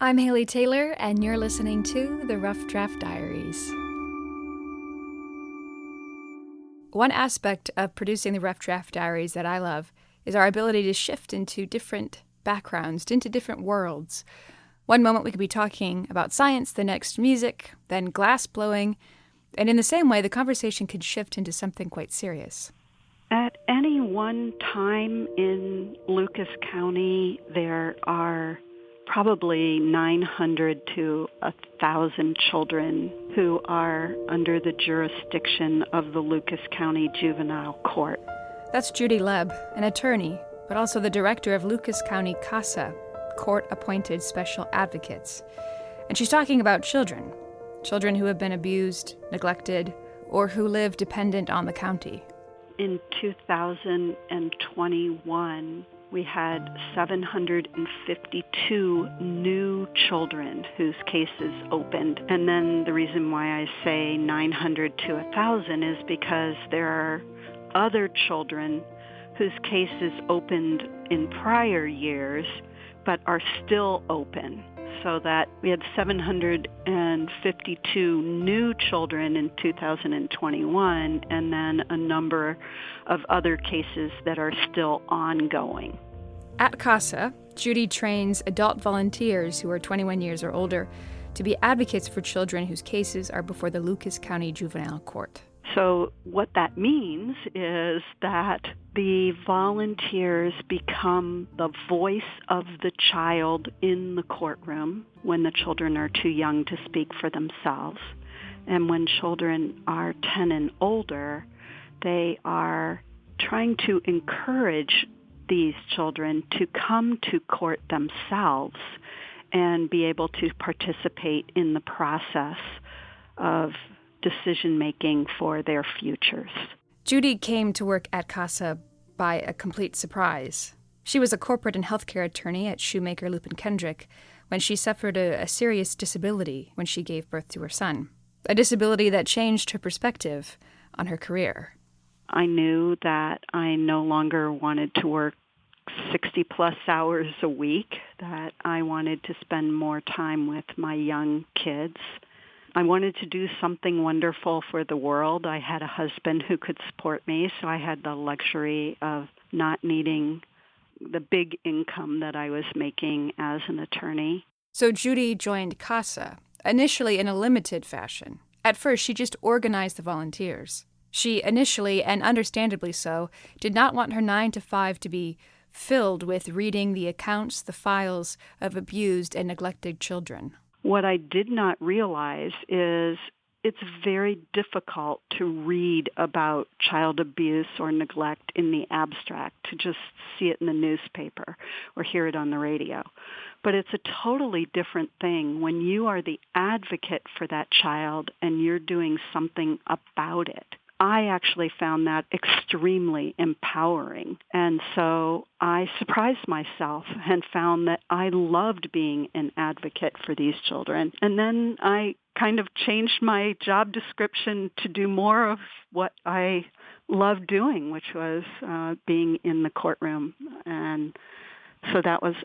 I'm Haley Taylor, and you're listening to The Rough Draft Diaries. One aspect of producing The Rough Draft Diaries that I love is our ability to shift into different backgrounds, into different worlds. One moment we could be talking about science, the next music, then glass blowing, and in the same way, the conversation could shift into something quite serious. At any one time in Lucas County, there are probably 900 to 1,000 children who are under the jurisdiction of the Lucas County Juvenile Court. That's Judy Leb, an attorney, but also the director of Lucas County CASA, Court-Appointed Special Advocates. And she's talking about children who have been abused, neglected, or who live dependent on the county. In 2021, we had 752 new children whose cases opened. And then the reason why I say 900 to 1,000 is because there are other children whose cases opened in prior years but are still open. So that we had 752 new children in 2021, and then a number of other cases that are still ongoing. At CASA, Judy trains adult volunteers who are 21 years or older to be advocates for children whose cases are before the Lucas County Juvenile Court. So what that means is that the volunteers become the voice of the child in the courtroom when the children are too young to speak for themselves. And when children are 10 and older, they are trying to encourage these children to come to court themselves and be able to participate in the process of decision-making for their futures. Judy came to work at CASA by a complete surprise. She was a corporate and healthcare attorney at Shoemaker, Lupin Kendrick when she suffered a serious disability when she gave birth to her son, a disability that changed her perspective on her career. I knew that I no longer wanted to work 60-plus hours a week, that I wanted to spend more time with my young kids. I wanted to do something wonderful for the world. I had a husband who could support me, so I had the luxury of not needing the big income that I was making as an attorney. So Judy joined CASA, initially in a limited fashion. At first, she just organized the volunteers. She initially, and understandably so, did not want her 9-to-5 to be filled with reading the accounts, the files of abused and neglected children. What I did not realize is it's very difficult to read about child abuse or neglect in the abstract, to just see it in the newspaper or hear it on the radio. But it's a totally different thing when you are the advocate for that child and you're doing something about it. I actually found that extremely empowering. And so I surprised myself and found that I loved being an advocate for these children. And then I kind of changed my job description to do more of what I loved doing, which was being in the courtroom. And so that was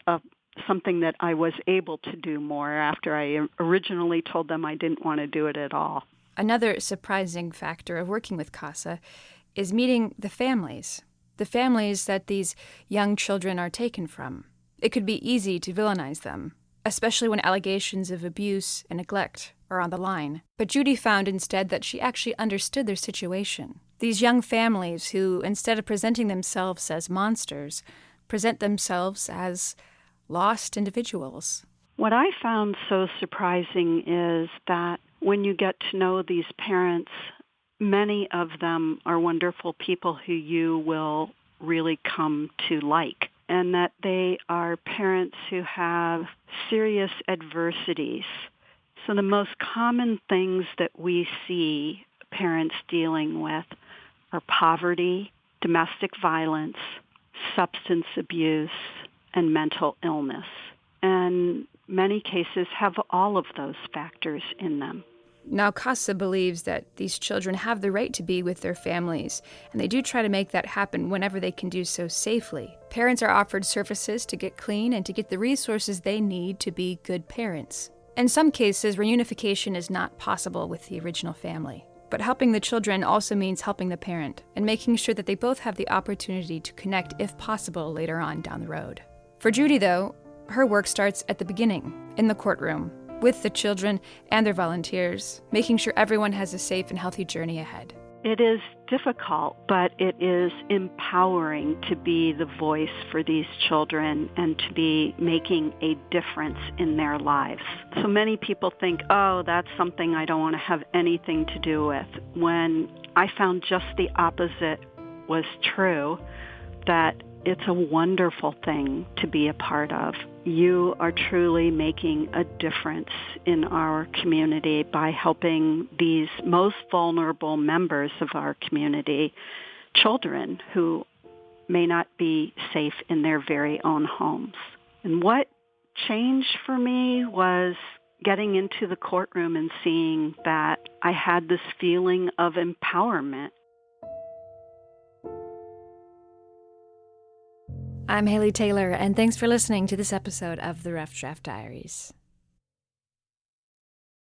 something that I was able to do more after I originally told them I didn't want to do it at all. Another surprising factor of working with CASA is meeting the families that these young children are taken from. It could be easy to villainize them, especially when allegations of abuse and neglect are on the line. But Judy found instead that she actually understood their situation. These young families who, instead of presenting themselves as monsters, present themselves as lost individuals. What I found so surprising is that when you get to know these parents, many of them are wonderful people who you will really come to like, and that they are parents who have serious adversities. So the most common things that we see parents dealing with are poverty, domestic violence, substance abuse, and mental illness. And many cases have all of those factors in them. Now, CASA believes that these children have the right to be with their families, and they do try to make that happen whenever they can do so safely. Parents are offered services to get clean and to get the resources they need to be good parents. In some cases, reunification is not possible with the original family. But helping the children also means helping the parent and making sure that they both have the opportunity to connect if possible later on down the road. For Judy, though, her work starts at the beginning, in the courtroom, with the children and their volunteers, making sure everyone has a safe and healthy journey ahead. It is difficult, but it is empowering to be the voice for these children and to be making a difference in their lives. So many people think, oh, that's something I don't want to have anything to do with, when I found just the opposite was true, that it's a wonderful thing to be a part of. You are truly making a difference in our community by helping these most vulnerable members of our community, children who may not be safe in their very own homes. And what changed for me was getting into the courtroom and seeing that I had this feeling of empowerment. I'm Haley Taylor, and thanks for listening to this episode of the Rough Draft Diaries.